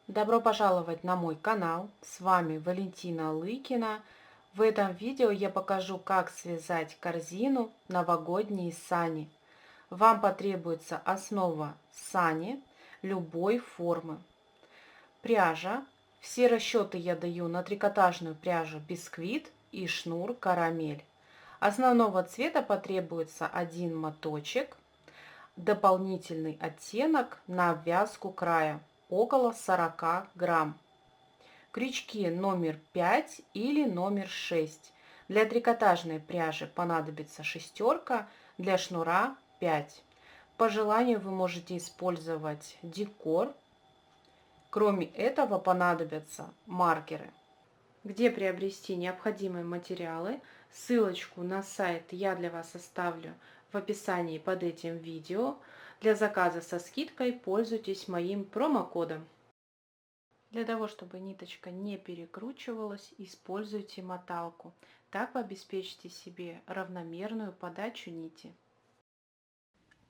Добро пожаловать на мой канал, с вами Валентина Лыкина. В этом видео я покажу, как связать корзину новогодние сани. Вам потребуется основа сани любой формы, пряжа. Все расчеты я даю на трикотажную пряжу бисквит и шнур карамель. Основного цвета потребуется один моточек, дополнительный оттенок на обвязку края около 40 грамм. Крючки номер 5 или номер 6. Для трикотажной пряжи понадобится шестерка, для шнура 5. По желанию вы можете использовать декор. Кроме этого понадобятся маркеры. Где приобрести необходимые материалы, ссылочку на сайт я для вас оставлю в описании под этим видео. Для заказа со скидкой пользуйтесь моим промокодом. Для того, чтобы ниточка не перекручивалась, используйте моталку. Так вы обеспечите себе равномерную подачу нити.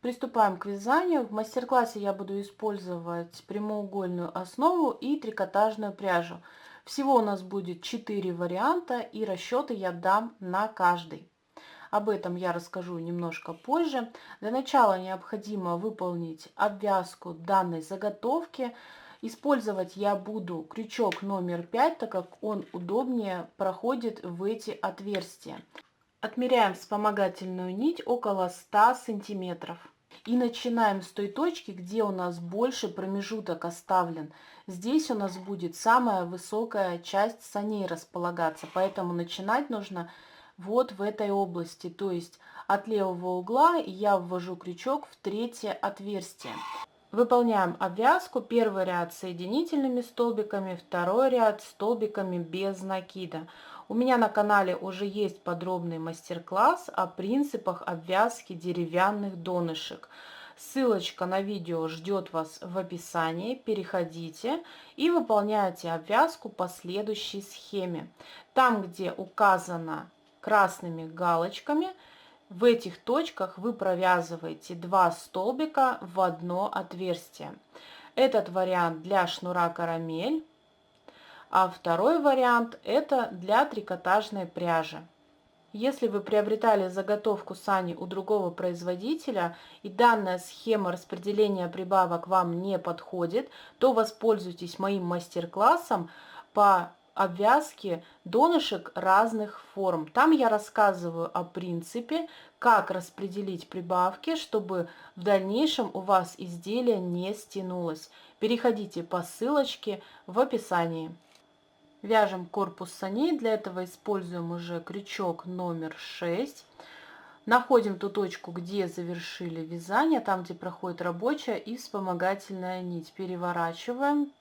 Приступаем к вязанию. В мастер-классе я буду использовать прямоугольную основу и трикотажную пряжу. Всего у нас будет 4 варианта, и расчеты я дам на каждый. Об этом я расскажу немножко позже. Для начала необходимо выполнить обвязку данной заготовки. Использовать я буду крючок номер 5, так как он удобнее проходит в эти отверстия. Отмеряем вспомогательную нить около 100 сантиметров. И начинаем с той точки, где у нас больше промежуток оставлен. Здесь у нас будет самая высокая часть саней располагаться, поэтому начинать нужно вот в этой области, то есть от левого угла я ввожу крючок в третье отверстие. Выполняем обвязку. Первый ряд соединительными столбиками, второй ряд столбиками без накида. У меня на канале уже есть подробный мастер-класс о принципах обвязки деревянных донышек. Ссылочка на видео ждет вас в описании. Переходите и выполняйте обвязку по следующей схеме. Там, где указано красными галочками, в этих точках вы провязываете 2 столбика в одно отверстие. Этот вариант для шнура карамель, а второй вариант это для трикотажной пряжи. Если вы приобретали заготовку сани у другого производителя и данная схема распределения прибавок вам не подходит, то воспользуйтесь моим мастер-классом по обвязке донышек разных форм. Там я рассказываю о принципе, как распределить прибавки, чтобы в дальнейшем у вас изделие не стянулось. Переходите по ссылочке в описании. Вяжем корпус саней. Для этого используем уже крючок номер 6. Находим ту точку, где завершили вязание, там, где проходит рабочая и вспомогательная нить. Переворачиваем,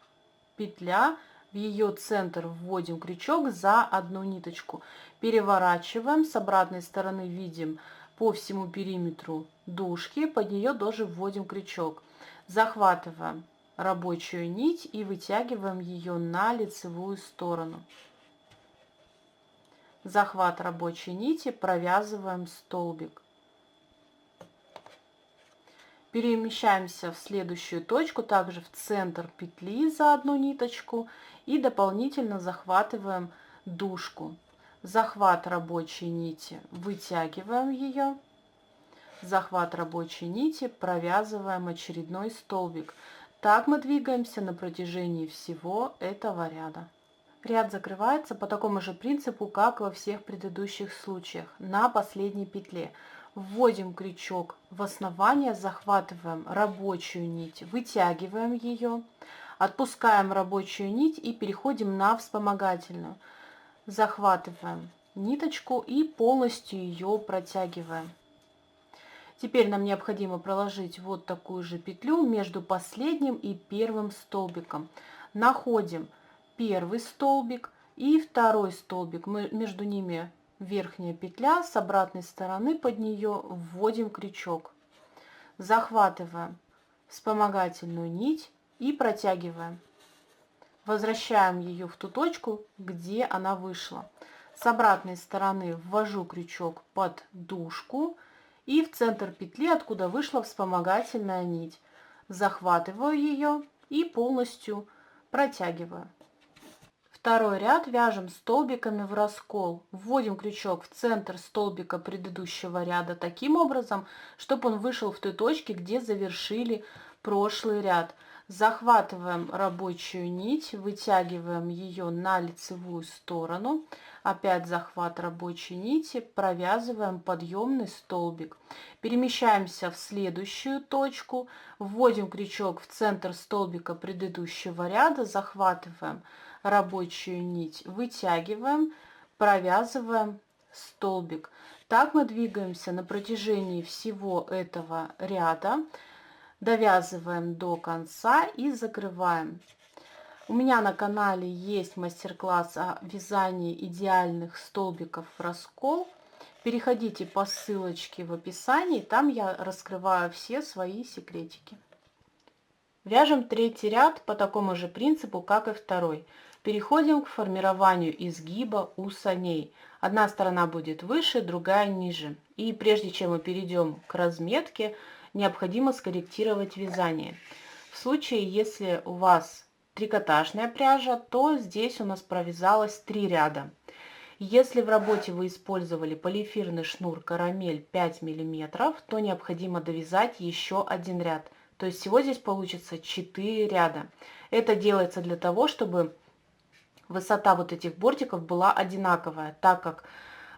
петля, в ее центр вводим крючок за одну ниточку. Переворачиваем, с обратной стороны видим по всему периметру дужки, под нее тоже вводим крючок. Захватываем рабочую нить и вытягиваем ее на лицевую сторону. Захват рабочей нити, провязываем столбик. Перемещаемся в следующую точку, также в центр петли за одну ниточку и дополнительно захватываем дужку. Захват рабочей нити, вытягиваем ее. Захват рабочей нити, провязываем очередной столбик. Так мы двигаемся на протяжении всего этого ряда. Ряд закрывается по такому же принципу, как во всех предыдущих случаях, на последней петле. Вводим крючок в основание, захватываем рабочую нить, вытягиваем ее, отпускаем рабочую нить и переходим на вспомогательную. Захватываем ниточку и полностью ее протягиваем. Теперь нам необходимо проложить вот такую же петлю между последним и первым столбиком. Находим первый столбик и второй столбик. Мы между ними верхняя петля, с обратной стороны под нее вводим крючок. Захватываем вспомогательную нить и протягиваем. Возвращаем ее в ту точку, где она вышла. С обратной стороны ввожу крючок под дужку и в центр петли, откуда вышла вспомогательная нить. Захватываю ее и полностью протягиваю. Второй ряд вяжем столбиками в раскол. Вводим крючок в центр столбика предыдущего ряда таким образом, чтобы он вышел в той точке, где завершили прошлый ряд. Захватываем рабочую нить, вытягиваем ее на лицевую сторону. Опять захват рабочей нити, провязываем подъемный столбик. Перемещаемся в следующую точку, вводим крючок в центр столбика предыдущего ряда, захватываем рабочую нить, вытягиваем, провязываем столбик. Так мы двигаемся на протяжении всего этого ряда, довязываем до конца и закрываем. У меня на канале есть мастер-класс о вязании идеальных столбиков в раскол. Переходите по ссылочке в описании, там я раскрываю все свои секретики. Вяжем третий ряд по такому же принципу, как и второй. Переходим к формированию изгиба у саней. Одна сторона будет выше, другая ниже. И прежде чем мы перейдем к разметке, необходимо скорректировать вязание. В случае, если у вас трикотажная пряжа, то здесь у нас провязалось 3 ряда. Если в работе вы использовали полиэфирный шнур карамель 5 мм, то необходимо довязать еще один ряд. То есть всего здесь получится 4 ряда. Это делается для того, чтобы высота вот этих бортиков была одинаковая, так как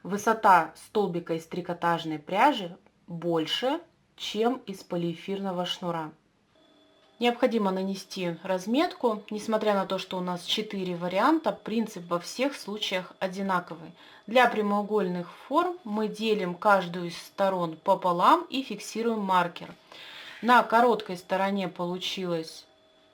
высота столбика из трикотажной пряжи больше, чем из полиэфирного шнура. Необходимо нанести разметку. Несмотря на то, что у нас 4 варианта, принцип во всех случаях одинаковый. Для прямоугольных форм мы делим каждую из сторон пополам и фиксируем маркер. На короткой стороне получилось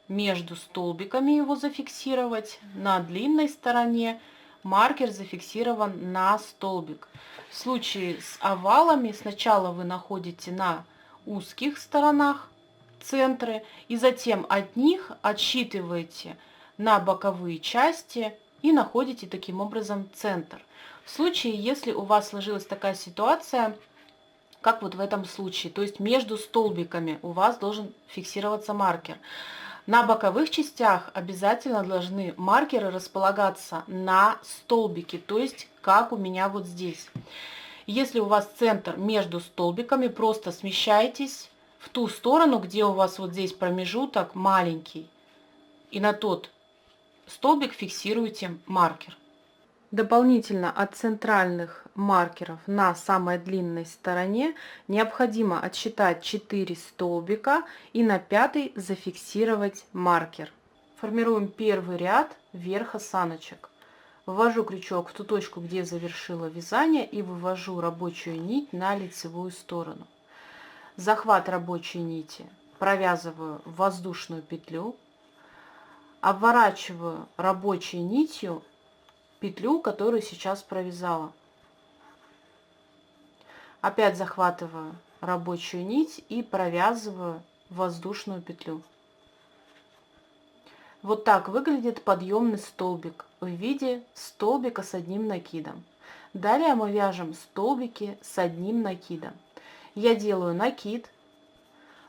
между столбиками его зафиксировать, на длинной стороне маркер зафиксирован на столбик. В случае с овалами сначала вы находите на узких сторонах центры и затем от них отсчитываете на боковые части и находите таким образом центр. В случае, если у вас сложилась такая ситуация, как вот в этом случае, то есть между столбиками у вас должен фиксироваться маркер. На боковых частях обязательно должны маркеры располагаться на столбике, то есть как у меня вот здесь. Если у вас центр между столбиками, просто смещайтесь в ту сторону, где у вас вот здесь промежуток маленький, и на тот столбик фиксируйте маркер. Дополнительно от центральных маркеров на самой длинной стороне необходимо отсчитать 4 столбика и на 5 зафиксировать маркер. Формируем первый ряд верха саночек. Ввожу крючок в ту точку, где завершила вязание, и вывожу рабочую нить на лицевую сторону. Захват рабочей нити провязываю в воздушную петлю, обворачиваю рабочей нитью петлю, которую сейчас провязала. Опять захватываю рабочую нить и провязываю воздушную петлю. Вот так выглядит подъемный столбик в виде столбика с одним накидом. Далее мы вяжем столбики с одним накидом. Я делаю накид,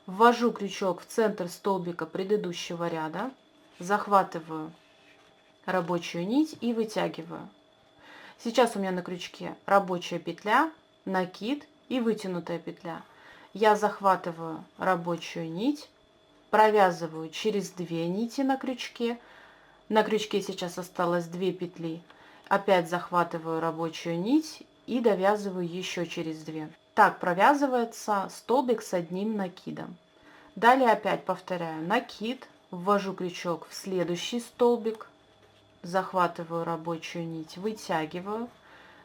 ввожу крючок в центр столбика предыдущего ряда, захватываю рабочую нить и вытягиваю. Сейчас у меня на крючке рабочая петля, накид и вытянутая петля. Я захватываю рабочую нить, провязываю через 2 нити на крючке. На крючке сейчас осталось 2 петли. Опять захватываю рабочую нить и довязываю еще через 2. Так провязывается столбик с одним накидом. Далее опять повторяю накид, ввожу крючок в следующий столбик, захватываю рабочую нить, вытягиваю,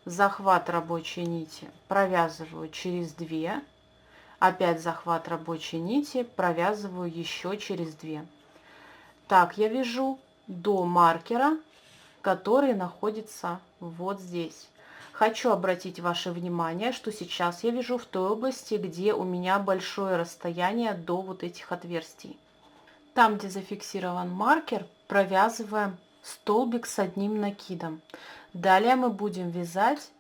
захват рабочей нити, провязываю через 2, опять захват рабочей нити, провязываю еще через 2. Так я вяжу до маркера, который находится вот здесь. Хочу обратить ваше внимание, что сейчас я вяжу в той области, где у меня большое расстояние до вот этих отверстий. Там, где зафиксирован маркер, провязываем столбик с одним накидом. Далее мы будем вязать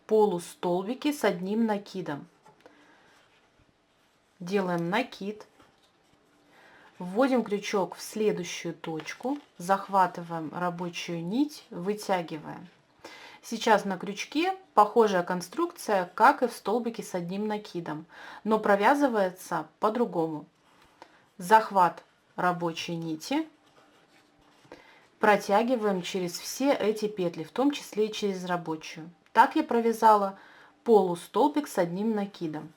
полустолбики с одним накидом. Делаем накид, Вводим крючок в следующую точку, захватываем рабочую нить, вытягиваем. Сейчас на крючке похожая конструкция, как и в столбике с одним накидом, но провязывается по-другому. Захват рабочей нити, протягиваем через все эти петли, в том числе и через рабочую. Так я провязала полустолбик с одним накидом.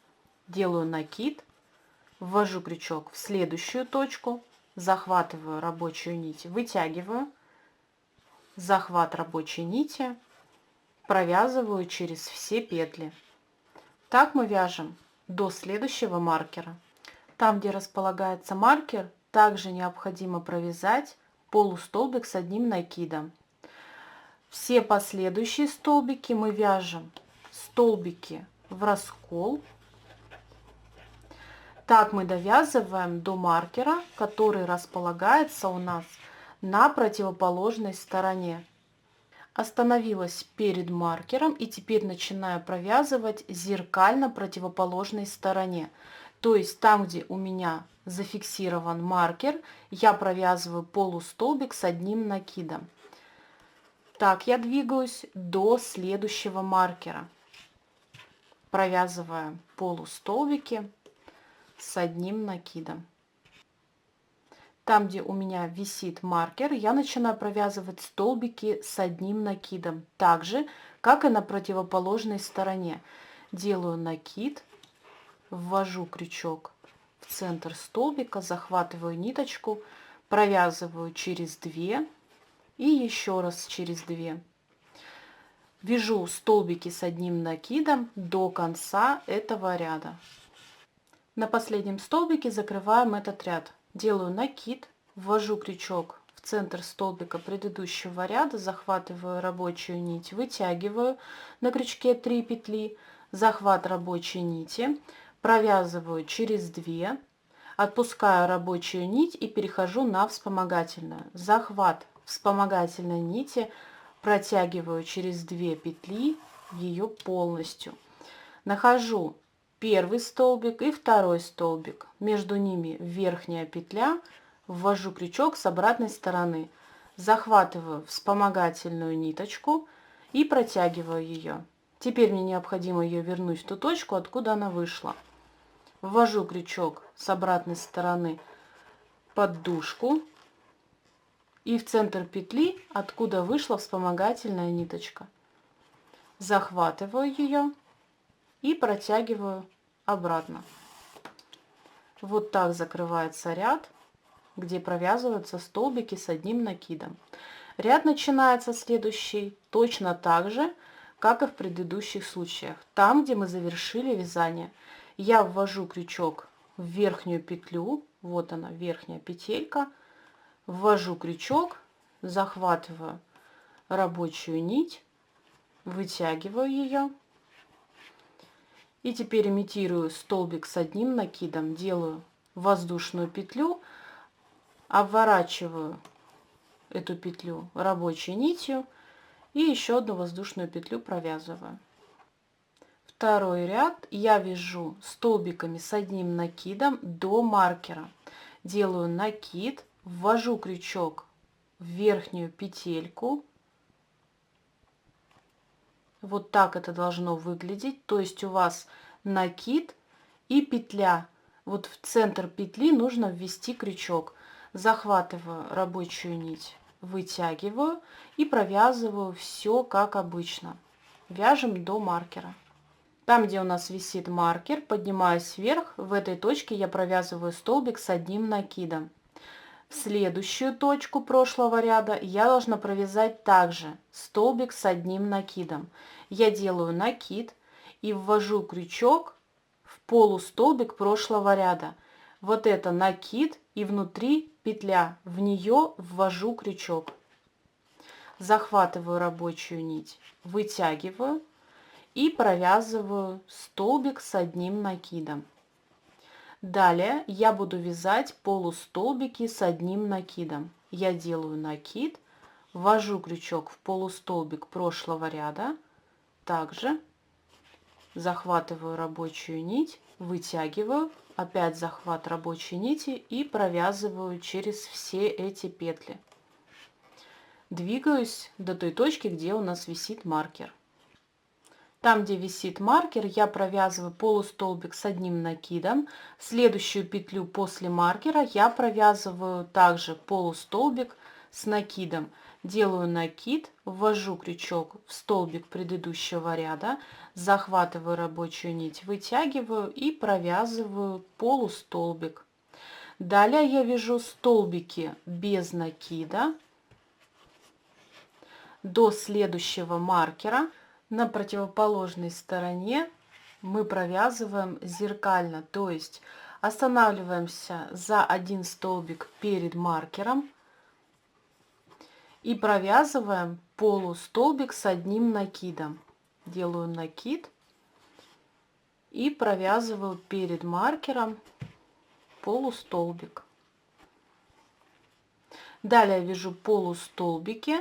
Делаю накид, ввожу крючок в следующую точку, захватываю рабочую нить, вытягиваю, захват рабочей нити, провязываю через все петли. Так мы вяжем до следующего маркера. Там, где располагается маркер, также необходимо провязать полустолбик с одним накидом. Все последующие столбики мы вяжем столбики в раскол. Так мы довязываем до маркера, который располагается у нас на противоположной стороне. Остановилась перед маркером и теперь начинаю провязывать зеркально противоположной стороне. То есть там, где у меня зафиксирован маркер, я провязываю полустолбик с одним накидом. Так я двигаюсь до следующего маркера, провязывая полустолбики с одним накидом. Там, где у меня висит маркер, я начинаю провязывать столбики с одним накидом, так же, как и на противоположной стороне. Делаю накид, ввожу крючок в центр столбика, захватываю ниточку, провязываю через 2 и еще раз через 2. Вяжу столбики с одним накидом до конца этого ряда. На последнем столбике закрываем этот ряд. Делаю накид, ввожу крючок в центр столбика предыдущего ряда, захватываю рабочую нить, вытягиваю на крючке 3 петли, захват рабочей нити, провязываю через 2, отпускаю рабочую нить и перехожу на вспомогательную. Захват вспомогательной нити, протягиваю через 2 петли ее полностью. Нахожу первый столбик и второй столбик. Между ними верхняя петля, ввожу крючок с обратной стороны, захватываю вспомогательную ниточку и протягиваю ее. Теперь мне необходимо ее вернуть в ту точку, откуда она вышла. Ввожу крючок с обратной стороны под дужку и в центр петли, откуда вышла вспомогательная ниточка. Захватываю ее и протягиваю обратно. Вот так закрывается ряд, где провязываются столбики с одним накидом. Ряд начинается следующий точно так же, как и в предыдущих случаях. Там, где мы завершили вязание, я ввожу крючок в верхнюю петлю, вот она, верхняя петелька, ввожу крючок, захватываю рабочую нить, вытягиваю ее. И теперь имитирую столбик с одним накидом, делаю воздушную петлю, обворачиваю эту петлю рабочей нитью и еще одну воздушную петлю провязываю. Второй ряд я вяжу столбиками с одним накидом до маркера. Делаю накид, ввожу крючок в верхнюю петельку. Вот так это должно выглядеть. То есть у вас накид и петля. Вот в центр петли нужно ввести крючок. Захватываю рабочую нить, вытягиваю и провязываю все как обычно. Вяжем до маркера. Там, где у нас висит маркер, поднимаюсь вверх. В этой точке я провязываю столбик с одним накидом. В следующую точку прошлого ряда я должна провязать также столбик с одним накидом. Я делаю накид и ввожу крючок в полустолбик прошлого ряда. Вот это накид и внутри петля, в нее ввожу крючок. Захватываю рабочую нить, вытягиваю и провязываю столбик с одним накидом. Далее я буду вязать полустолбики с одним накидом. Я делаю накид, ввожу крючок в полустолбик прошлого ряда, также захватываю рабочую нить, вытягиваю опять захват рабочей нити и провязываю через все эти петли. Двигаюсь до той точки, где у нас висит маркер. Там, где висит маркер, я провязываю полустолбик с одним накидом. Следующую петлю после маркера я провязываю также полустолбик с накидом. Делаю накид, ввожу крючок в столбик предыдущего ряда, захватываю рабочую нить, вытягиваю и провязываю полустолбик. Далее я вяжу столбики без накида до следующего маркера. На противоположной стороне мы провязываем зеркально, то есть останавливаемся за один столбик перед маркером и провязываем полустолбик с одним накидом. Делаю накид и провязываю перед маркером полустолбик. Далее вяжу полустолбики,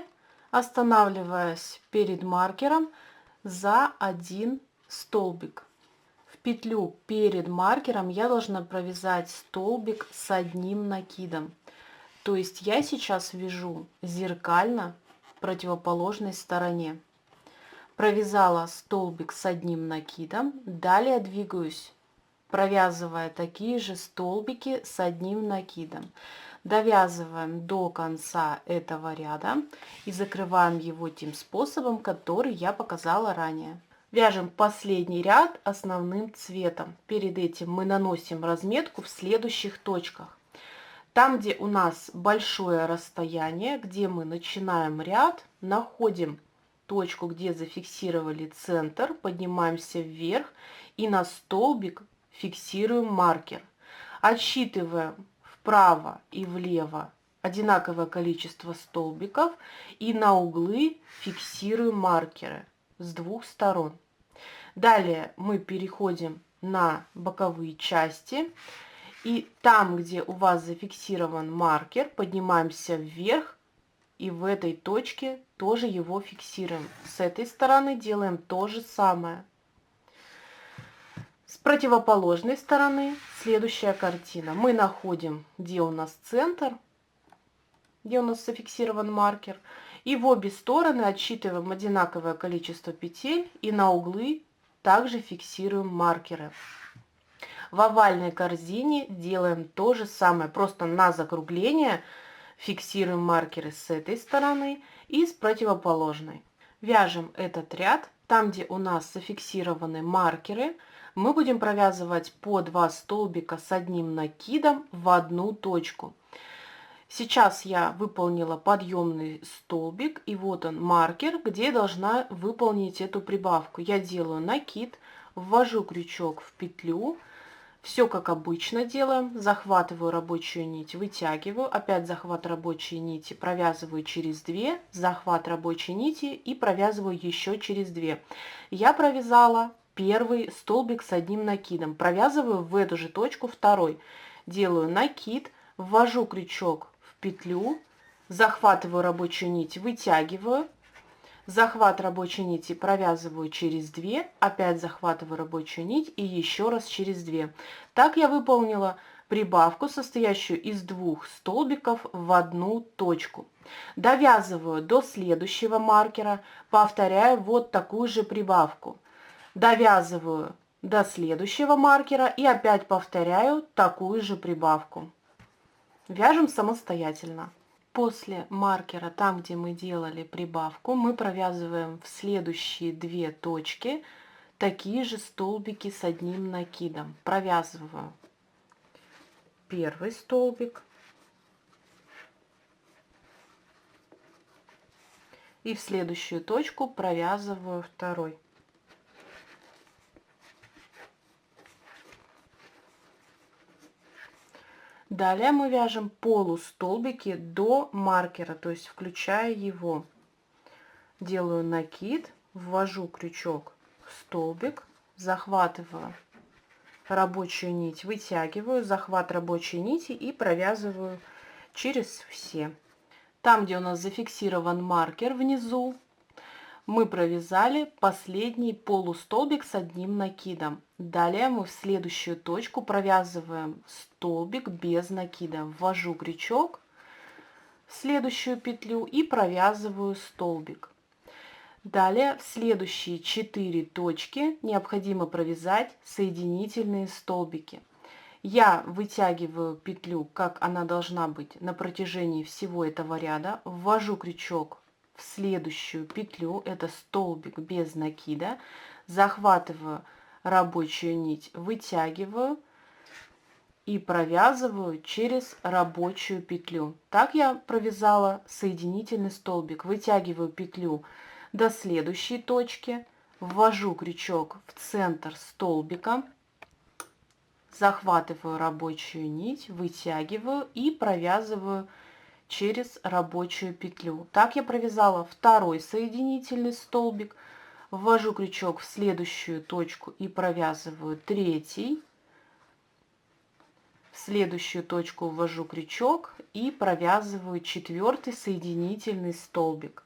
останавливаясь перед маркером за один столбик. В петлю перед маркером я должна провязать столбик с одним накидом. То есть я сейчас вяжу зеркально противоположной стороне. Провязала столбик с одним накидом, далее двигаюсь, провязывая такие же столбики с одним накидом. Довязываем до конца этого ряда и закрываем его тем способом, который я показала ранее. Вяжем последний ряд основным цветом. Перед этим мы наносим разметку в следующих точках. Там, где у нас большое расстояние, где мы начинаем ряд, находим точку, где зафиксировали центр, поднимаемся вверх и на столбик фиксируем маркер. Отсчитываем вправо и влево одинаковое количество столбиков и на углы фиксируем маркеры с двух сторон. Далее мы переходим на боковые части и там, где у вас зафиксирован маркер, поднимаемся вверх и в этой точке тоже его фиксируем. С этой стороны делаем то же самое. С противоположной стороны следующая картина. Мы находим, где у нас центр, где у нас зафиксирован маркер, и в обе стороны отсчитываем одинаковое количество петель и на углы также фиксируем маркеры. В овальной корзине делаем то же самое, просто на закругление фиксируем маркеры с этой стороны и с противоположной. Вяжем этот ряд. Там, где у нас зафиксированы маркеры, мы будем провязывать по 2 столбика с одним накидом в одну точку. Сейчас я выполнила подъемный столбик, и вот он маркер, где я должна выполнить эту прибавку. Я делаю накид, ввожу крючок в петлю, все как обычно делаем, захватываю рабочую нить, вытягиваю, опять захват рабочей нити, провязываю через 2, захват рабочей нити и провязываю еще через 2. Я провязала первый столбик с одним накидом, провязываю в эту же точку второй, делаю накид, ввожу крючок в петлю, захватываю рабочую нить, вытягиваю, захват рабочей нити провязываю через 2, опять захватываю рабочую нить и еще раз через 2. Так я выполнила прибавку, состоящую из 2 столбиков в одну точку. Довязываю до следующего маркера, повторяю вот такую же прибавку. Довязываю до следующего маркера и опять повторяю такую же прибавку. Вяжем самостоятельно. После маркера, там, где мы делали прибавку, мы провязываем в следующие 2 точки такие же столбики с одним накидом. Провязываю первый столбик и в следующую точку провязываю второй. Далее мы вяжем полустолбики до маркера, то есть включая его. Делаю накид, ввожу крючок в столбик, захватываю рабочую нить, вытягиваю, захват рабочей нити и провязываю через все. Там, где у нас зафиксирован маркер внизу, Мы провязали последний полустолбик с одним накидом. Далее мы в следующую точку провязываем столбик без накида. Ввожу крючок в следующую петлю и провязываю столбик. Далее в следующие 4 точки необходимо провязать соединительные столбики. Я вытягиваю петлю, как она должна быть, на протяжении всего этого ряда, ввожу крючок в следующую петлю, это столбик без накида, захватываю рабочую нить, вытягиваю и провязываю через рабочую петлю. Так я провязала соединительный столбик. Вытягиваю петлю до следующей точки, ввожу крючок в центр столбика, захватываю рабочую нить, вытягиваю и провязываю через рабочую петлю. Так я провязала второй соединительный столбик, ввожу крючок в следующую точку и провязываю третий. В следующую точку ввожу крючок и провязываю четвертый соединительный столбик.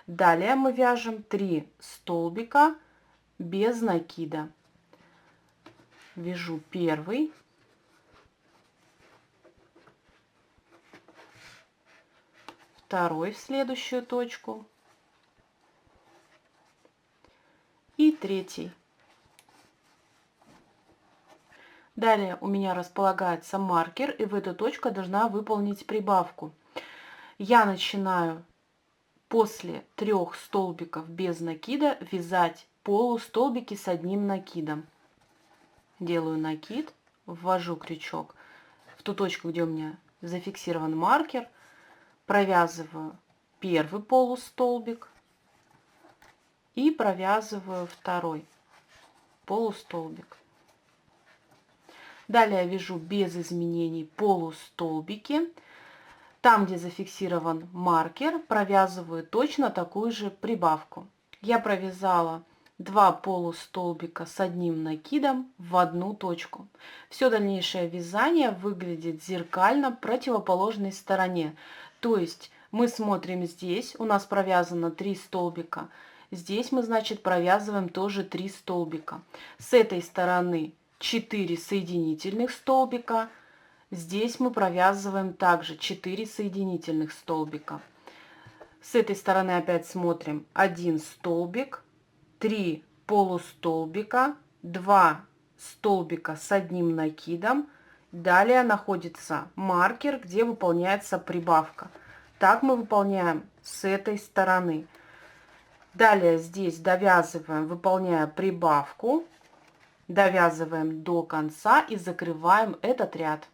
Далее мы вяжем 3 столбика без накида. Вяжу первый, второй в следующую точку и третий. Далее у меня располагается маркер, и в эту точку я должна выполнить прибавку. Я начинаю после 3 столбиков без накида вязать полустолбики с одним накидом. Делаю накид, ввожу крючок в ту точку, где у меня зафиксирован маркер, провязываю первый полустолбик и провязываю второй полустолбик. Далее я вяжу без изменений полустолбики. Там, где зафиксирован маркер, провязываю точно такую же прибавку. Я провязала 2 полустолбика с одним накидом в одну точку. Все дальнейшее вязание выглядит зеркально противоположной стороне. То есть мы смотрим здесь, у нас провязано 3 столбика. Здесь мы, значит, провязываем тоже 3 столбика. С этой стороны 4 соединительных столбика. Здесь мы провязываем также 4 соединительных столбика. С этой стороны опять смотрим 1 столбик, 3 полустолбика, 2 столбика с одним накидом. Далее находится маркер, где выполняется прибавка. Так мы выполняем с этой стороны. Далее здесь довязываем, выполняя прибавку, довязываем до конца и закрываем этот ряд.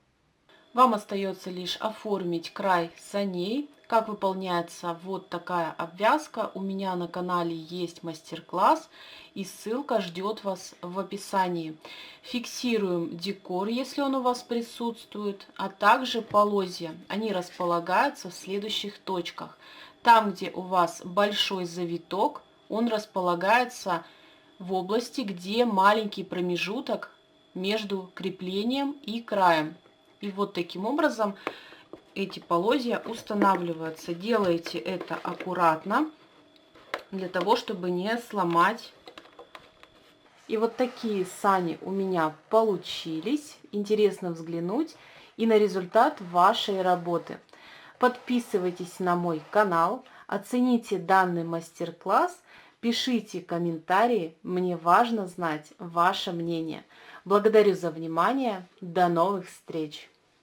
Вам остается лишь оформить край саней. Как выполняется вот такая обвязка. У меня на канале есть мастер-класс, и ссылка ждет вас в описании. Фиксируем декор, если он у вас присутствует, а также полозья. Они располагаются в следующих точках. Там, где у вас большой завиток, он располагается в области, где маленький промежуток между креплением и краем. И вот таким образом эти полозья устанавливаются. Делайте это аккуратно, для того, чтобы не сломать. И вот такие сани у меня получились. Интересно взглянуть и на результат вашей работы. Подписывайтесь на мой канал, оцените данный мастер-класс, пишите комментарии, мне важно знать ваше мнение. Благодарю за внимание, до новых встреч!